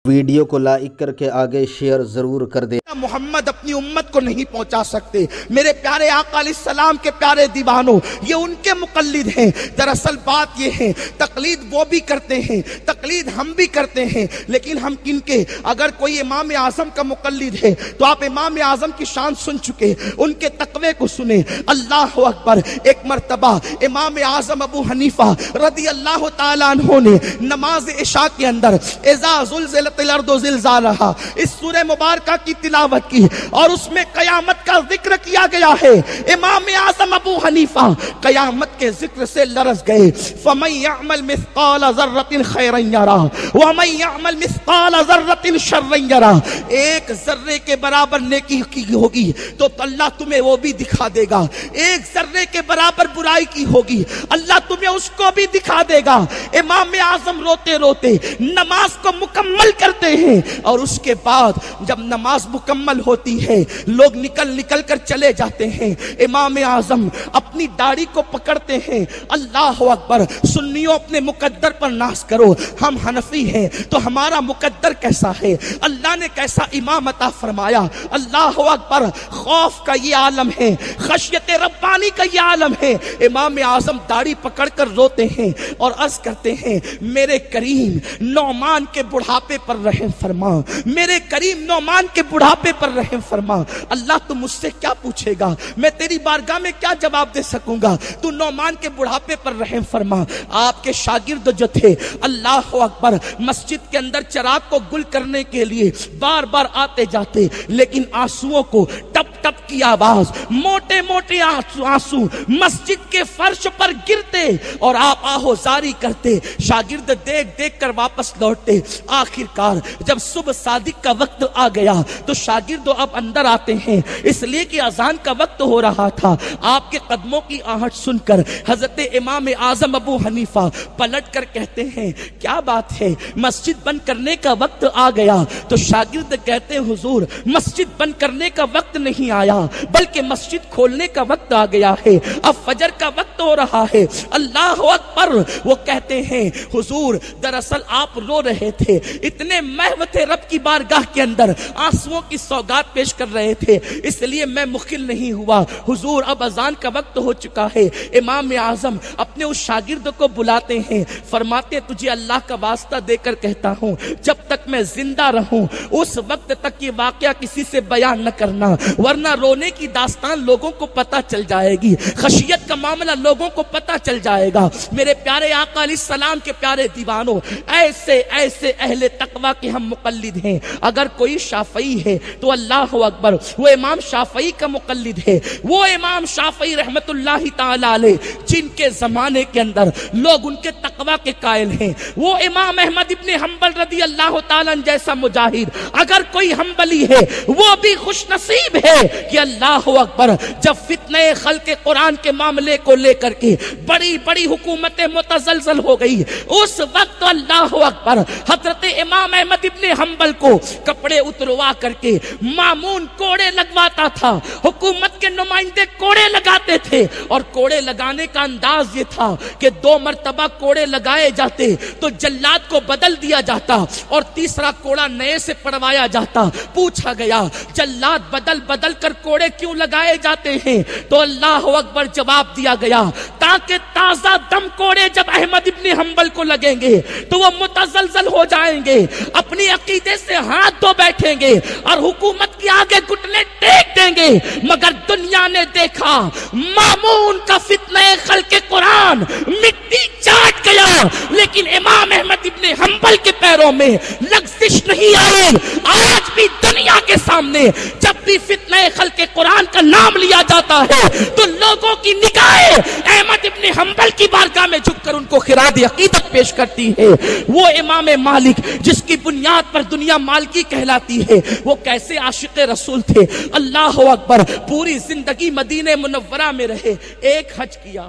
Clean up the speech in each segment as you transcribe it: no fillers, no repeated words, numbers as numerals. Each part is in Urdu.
ویڈیو کو لائک کر کے آگے شیئر ضرور کر دیں۔ محمد اپنی امت کو نہیں پہنچا سکتے۔ میرے پیارے آقا علیہ السلام کے پیارے دیوانوں، یہ ان کے مقلد ہیں۔ دراصل بات یہ ہے، تقلید وہ بھی کرتے ہیں، تقلید ہم بھی کرتے ہیں، لیکن ہم کن کے؟ اگر کوئی امام اعظم کا مقلد ہے تو آپ امام اعظم کی شان سن چکے، ان کے تقوی کو سنیں۔ اللہ اکبر! ایک مرتبہ امام اعظم ابو حنیفہ رضی اللہ تعالیٰ عنہ نے نماز عشاء کے اندر اذا زلزلت الارض زلزالہا اس سورہ مبارکہ کی تلاوت کی، اور اس میں قیامت کا ذکر کیا گیا ہے۔ امام اعظم ابو حنیفہ قیامت کے ذکر سے لرز گئے۔ فَمَن يَعْمَلْ مِثْقَالَ ذَرَّةٍ خَيْرًا يَرَهُ وَمَن يَعْمَلْ مِثْقَالَ ذَرَّةٍ شَرًّا يَرَهُ، ایک ذرے کے برابر نیکی کی ہوگی تو اللہ تمہیں وہ بھی دکھا دے گا، ایک ذرے کے برابر برائی کی ہوگی اللہ تمہیں اس کو بھی دکھا دے گا۔ امام اعظم روتے روتے نماز کو مکمل کرتے ہیں، اور اس کے بعد جب نماز مکمل ہوتی ہے لوگ نکل کر چلے جاتے ہیں۔ امام اعظم اپنی داڑھی کو پکڑتے ہیں۔ اللہ اکبر! سنیوں اپنے مقدر پر ناز کرو، ہم حنفی ہیں تو ہمارا مقدر کیسا ہے، اللہ نے کیسا امام عطا فرمایا۔ اللہ اکبر! خوف کا یہ عالم ہے، خشیت ربانی کا یہ عالم ہے۔ امام اعظم داڑھی پکڑ کر روتے ہیں اور عرض کرتے ہیں، میرے کریم نعمان کے بڑھاپے پر رحم فرما، میرے کریم نعمان کے بڑھاپے پر رحم فرما۔ اللہ تو مجھ سے کیا پوچھے گا، میں تیری بارگاہ میں کیا جواب دے سکوں گا، تو نعمان کے بڑھاپے پر رحم فرما۔ آپ کے شاگرد جو تھے، اللہ اکبر، مسجد کے اندر چراغ کو گل کرنے کے لیے بار بار آتے جاتے، لیکن آنسوؤں کو ٹپ ٹپ کی آواز، موٹے موٹے آنسو مسجد کے فرش پر گرتے، اور آپ آہوزاری کرتے، شاگرد دیکھ دیکھ کر واپس لوٹتے۔ آخر کار جب صبح صادق کا وقت آ گیا تو شاگرد اب اندر آتے ہیں، اس لیے کہ اذان کا وقت ہو رہا تھا۔ آپ کے قدموں کی آہٹ سن کر حضرت امام اعظم ابو حنیفہ پلٹ کر کہتے ہیں، کیا بات ہے، مسجد بند کرنے کا وقت آ گیا؟ تو شاگرد کہتے ہیں، حضور مسجد بند کرنے کا وقت نہیں آیا بلکہ مسجد کھولنے کا وقت آ گیا ہے، اب فجر کا وقت ہو رہا ہے۔ اللہ اکبر! وہ کہتے ہیں، حضور دراصل آپ رو رہے تھے، اتنے محو تھے رب کی بارگاہ کے اندر، آنسوؤں کی سوگات پیش کر رہے تھے، اس لیے میں مخل نہیں ہوا۔ حضور اب اذان کا وقت ہو چکا ہے۔ امام اعظم اپنے اس شاگرد کو بلاتے ہیں، فرماتے، تجھے اللہ کا واسطہ دے کر کہتا ہوں، جب تک میں زندہ رہوں اس وقت تک یہ واقعہ کسی سے بیان نہ کرنا، ورنہ رونے کی داستان لوگوں کو پتہ چل جائے گی، خشیت کا معاملہ لوگوں کو پتہ چل جائے گا۔ میرے پیارے آقا علیہ السلام کے پیارے دیوانوں، ایسے ایسے اہل تقوی کے ہم مقلد ہیں۔ اگر کوئی شافعی ہے تو اللہ اکبر، وہ امام شافعی کا مقلد ہے، وہ امام شافعی رحمت اللہ تعالی علیہ جن کے زمانے کے اندر لوگ ان کے تقوی کے قائل ہیں، وہ امام احمد ابن حنبل رضی اللہ تعالیٰ عنہ جیسا مجاہد۔ اگر کوئی حنبلی ہے وہ بھی خوش نصیب ہے کہ اللہ اکبر، جب فتنہ خلق قرآن کے معاملے کو لے کر کے بڑی بڑی حکومتیں متزلزل ہو گئی، اس وقت اللہ اکبر حضرت امام احمد ابن حنبل کو کپڑے اتروا کر کے مامون کوڑے لگواتا تھا، حکومت کے نمائندے کوڑے لگاتے تھے، اور کوڑے لگانے کا انداز یہ تھا کہ 2 مرتبہ کوڑے لگائے جاتے تو جلاد کو بدل دیا جاتا اور تیسرا کوڑا نئے سے پڑوایا جاتا۔ پوچھا گیا، جلاد بدل بدل کر کوڑے کیوں لگائے جاتے ہیں؟ تو اللہ اکبر جواب دیا گیا، تاکہ تازہ دم کوڑے جب احمد ابن حنبل کو لگیں گے تو وہ متزلزل ہو جائیں گے، اپنی عقیدے سے ہاتھ دھو بیٹھیں گے اور حکومت کے آگے گھٹنے ٹیک دیں گے۔ مگر دنیا نے دیکھا مامون کا فتنہ خلق قرآن مٹی چاٹ گیا، لیکن امام احمد ابن حنبل کے پیروں میں لغزش نہیں آئی۔ آج بھی دنیا کے سامنے جب بھی فتنہ خلق قرآن کا نام لیا جاتا ہے تو لوگوں کی نگاہیں احمد ابن حنبل کی بارگاہ میں جھک کر ان کو خراج عقیدت پیش کرتی ہے۔ وہ امام مالک جس کی بنیاد پر دنیا مالکی کہلاتی ہے، وہ کیسے عاشق رسول تھے، اللہ اکبر، پوری زندگی مدینہ منورہ میں رہے، ایک حج کیا،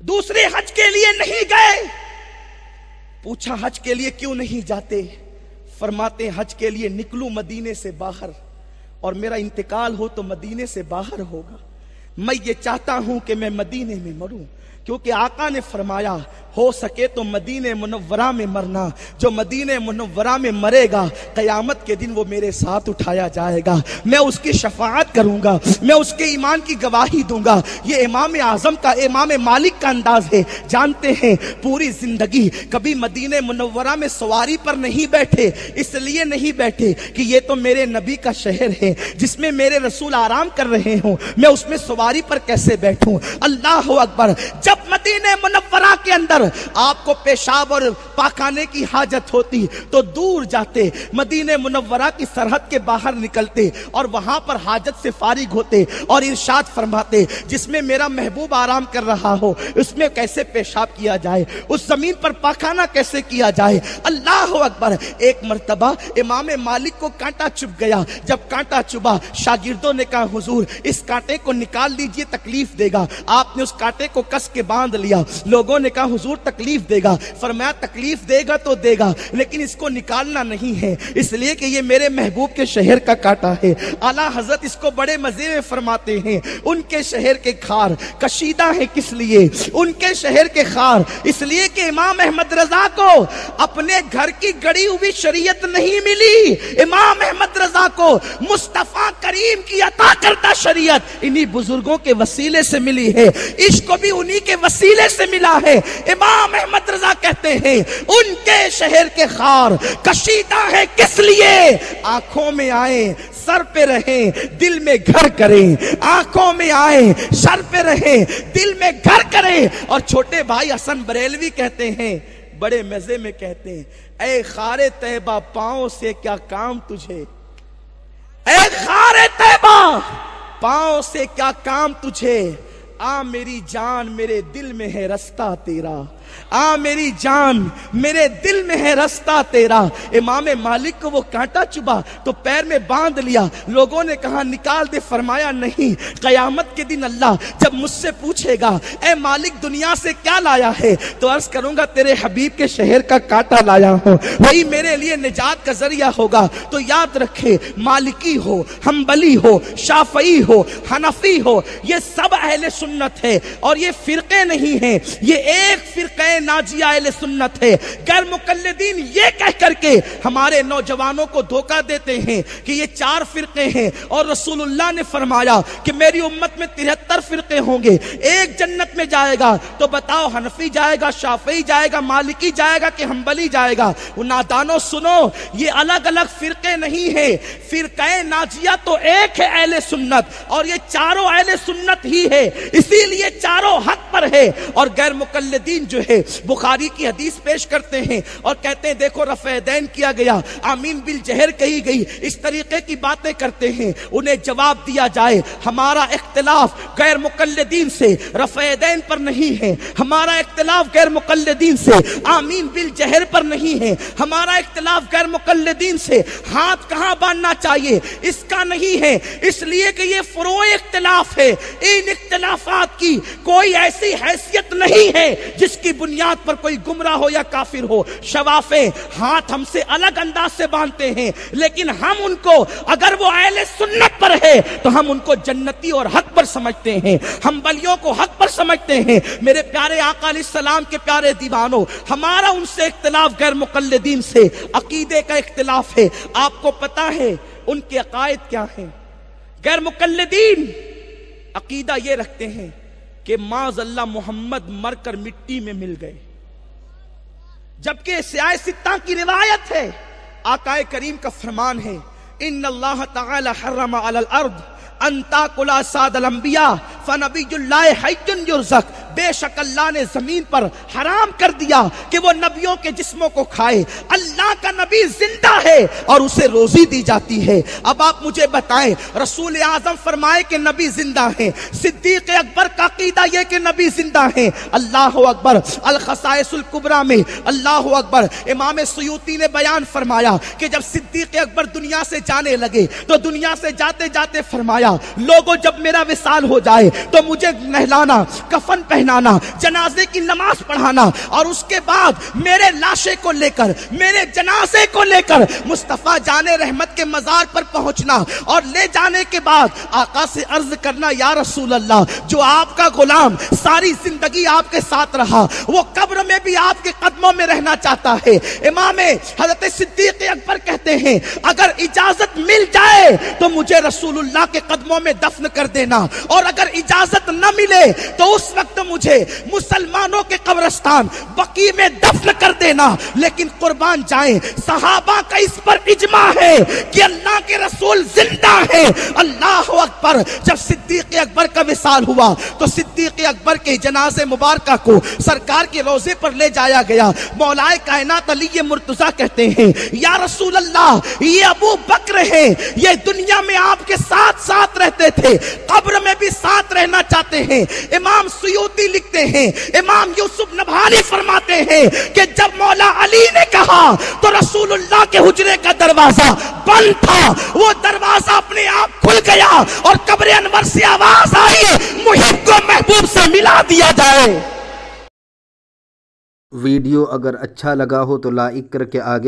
دوسرے حج کے لیے نہیں گئے۔ پوچھا حج کے لیے کیوں نہیں جاتے؟ فرماتے حج کے لیے نکلوں مدینے سے باہر اور میرا انتقال ہو تو مدینے سے باہر ہوگا، میں یہ چاہتا ہوں کہ میں مدینے میں مروں، کیونکہ آقا نے فرمایا ہو سکے تو مدینہ منورہ میں مرنا، جو مدینہ منورہ میں مرے گا قیامت کے دن وہ میرے ساتھ اٹھایا جائے گا، میں اس کی شفاعت کروں گا، میں اس کے ایمان کی گواہی دوں گا۔ یہ امام اعظم کا، امام مالک کا انداز ہے۔ جانتے ہیں پوری زندگی کبھی مدینہ منورہ میں سواری پر نہیں بیٹھے، اس لیے نہیں بیٹھے کہ یہ تو میرے نبی کا شہر ہے جس میں میرے رسول آرام کر رہے ہوں، میں اس میں سواری پر کیسے بیٹھوں۔ اللہ اکبر۔ جب مدینہ منورہ کے اندر آپ کو پیشاب اور پاخانے کی حاجت ہوتی تو دور جاتے، مدینہ منورہ کی سرحد کے باہر نکلتے اور وہاں پر حاجت سے فارغ ہوتے اور ارشاد فرماتے جس میں میرا محبوب آرام کر رہا ہو اس میں کیسے پیشاب کیا جائے، اس زمین پر پاخانہ کیسے کیا جائے۔ اللہ اکبر۔ ایک مرتبہ امام مالک کو کانٹا چبھ گیا، جب کانٹا چبھا شاگردوں نے کہا حضور اس کانٹے کو نکال لیجئے تکلیف دے گا، آپ نے اس کانٹے کو کس کے باندھ لیا، لوگوں نے کہا حضور تکلیف دے گا، فرمایا تکلیف دے گا تو دے گا لیکن اس کو نکالنا نہیں ہے، اس لیے کہ یہ میرے محبوب کے شہر کا کانٹا ہے۔ اعلیٰ حضرت اس کو بڑے مزے میں فرماتے ہیں ان کے شہر کے خار کشیدہ ہیں کس لیے، ان کے شہر کے خار اس لیے کہ امام احمد رضا کو اپنے گھر کی گڑی ہوئی شریعت نہیں ملی، امام احمد رضا کو مصطفیٰ کریم کی عطا کردہ شریعت انہی بزرگوں کے وسیلے سے ملی ہے، عشق کو بھی انہی کے وسیلے سے ملا ہے۔ امام احمد رضا کہتے ہیں ان کے شہر کے خار کشیدہ ہے کس لیے، آنکھوں میں آئیں سر پہ رہیں دل میں گھر کریں، آنکھوں میں آئیں سر پہ رہیں دل میں گھر کریں۔ اور چھوٹے بھائی حسن بریلوی کہتے ہیں بڑے مزے میں کہتے ہیں اے خار طیبہ پاؤں سے کیا کام تجھے، اے خار طیبہ پاؤں سے کیا کام تجھے، آ میری جان میرے دل میں ہے رستہ تیرا، آ میری جان میرے دل میں ہے رستہ تیرا۔ امام مالک کو وہ کانٹا چبھا تو پیر میں باندھ لیا، لوگوں نے کہا نکال دے، فرمایا نہیں، قیامت کے دن اللہ جب مجھ سے پوچھے گا اے مالک دنیا سے کیا لایا ہے تو عرض کروں گا تیرے حبیب کے شہر کا کانٹا لایا ہوں، وہی میرے لیے نجات کا ذریعہ ہوگا۔ تو یاد رکھے مالکی ہو، حنبلی ہو، شافعی ہو، حنفی ہو، یہ سب اہل سنت ہے اور یہ فرقے نہیں ہیں، یہ ایک فرقہ ناجیہ اہل سنت ہے۔ غیر مقلدین یہ کہہ کر کے ہمارے نوجوانوں کو دھوکہ دیتے ہیں کہ یہ 4 فرقے ہیں اور رسول اللہ نے فرمایا کہ میری امت میں 73 فرقے ہوں گے، ایک جنت میں جائے گا، تو بتاؤ حنفی جائے گا، شافعی جائے گا، مالکی جائے گا کہ حنبلی جائے گا؟ وہ نادانوں سنو، یہ الگ الگ فرقے نہیں ہیں، فرقہ ناجیہ تو ایک ہے اہل سنت اور یہ چاروں اہل سنت ہی ہے، اسی لیے چاروں حق پر ہے۔ اور غیر مقلدین جو ہے بخاری کی حدیث پیش کرتے ہیں اور کہتے ہیں دیکھو رفع یدین کیا گیا، آمین بالجہر کہی گئی، اس طریقے کی باتیں کرتے ہیں۔ انہیں جواب دیا جائے ہمارا اختلاف غیر مقلدین سے رفع یدین پر نہیں ہے، ہمارا اختلاف غیر مقلدین سے آمین بالجہر پر نہیں ہے، ہمارا اختلاف غیر مقلدین سے ہاتھ کہاں باندھنا چاہیے اس کا نہیں ہے، اس لیے کہ یہ فروع اختلاف ہے۔ ان اختلافات کی کوئی ایسی حیثیت نہیں ہے جس کی بنیاد پر کوئی گمراہ ہو یا کافر ہو۔ شوافے ہاتھ ہم سے الگ انداز سے باندھتے ہیں لیکن ہم ان کو اگر وہ اہل سنت پر ہے تو ہم ان کو جنتی اور حق پر سمجھتے ہیں، حنبلیوں کو حق پر سمجھتے ہیں۔ میرے پیارے آقا علیہ السلام کے پیارے دیوانوں، ہمارا ان سے اختلاف غیر مقلدین سے عقیدے کا اختلاف ہے۔ آپ کو پتا ہے ان کے عقائد کیا ہیں؟ غیر مقلدین عقیدہ یہ رکھتے ہیں کہ معاذ اللہ محمد مر کر مٹی میں مل گئے، جبکہ سیاہ ستہ کی روایت ہے، آقا کریم کا فرمان ہے ان اللہ تعالی حرم علی الارض ان تاکل اجساد الانبیاء فنبی اللہ حی یرزق، بے شک اللہ نے زمین پر حرام کر دیا کہ وہ نبیوں کے جسموں کو کھائے، اللہ کا نبی زندہ ہے اور اسے روزی دی جاتی ہے۔ اب آپ مجھے بتائیں، رسول اعظم فرمائے کہ نبی زندہ ہیں، صدیق اکبر کا عقیدہ یہ کہ نبی زندہ ہیں، اللہ اکبر۔ الخصائص الکبریٰ میں اللہ اکبر امام سیوطی نے بیان فرمایا کہ جب صدیق اکبر دنیا سے جانے لگے تو دنیا سے جاتے جاتے فرمایا لوگوں جب میرا وصال ہو جائے تو مجھے نہلانا، کفن پہنانا، جنازے کی نماز پڑھانا، اور اس کے بعد میرے لاشے کو لے کر، میرے جنازے کو لے کر مصطفیٰ جان رحمت کے مزار پر پہنچنا، اور لے جانے کے بعد آقا سے عرض کرنا یا رسول اللہ، جو آپ کا غلام ساری زندگی آپ کے ساتھ رہا، وہ قبر میں بھی آپ کے قدموں میں رہنا چاہتا ہے۔ امام حضرت صدیق اکبر کہتے ہیں اگر اجازت مل جائے تو مجھے رسول اللہ کے قدموں میں دفن کر دینا، اور اگر اجازت نہ ملے تو اس وقت مجھے مسلمانوں کے قبرستان بقیع میں دفن کر دینا۔ لیکن قربان جائیں، صحابہ کا اس پر اجماع ہے کہ اللہ کے رسول زندہ ہے۔ اللہ اکبر۔ جب صدیق اکبر کا وصال ہوا تو صدیق اکبر کے جنازے مبارکہ کو سرکار کے روزے پر لے جایا گیا۔ مولا کائنات علی مرتضیٰ کہتے ہیں یا رسول اللہ، یہ ابو بکر ہے، یہ دنیا میں آپ کے ساتھ ساتھ رہتے تھے، قبر میں بھی ساتھ رہنا چاہتے ہیں۔ امام سیوطی لکھتے ہیں، امام یوسف نبہانی فرماتے ہیں کہ جب مولا علی نے کہا تو رسول اللہ کے حجرے کا دروازہ بند تھا، وہ دروازہ اپنے آپ کھل گیا اور قبر انور سے آواز آئی محب کو محبوب سے ملا دیا جائے۔ ویڈیو اگر اچھا لگا ہو تو لائک کر کے آگے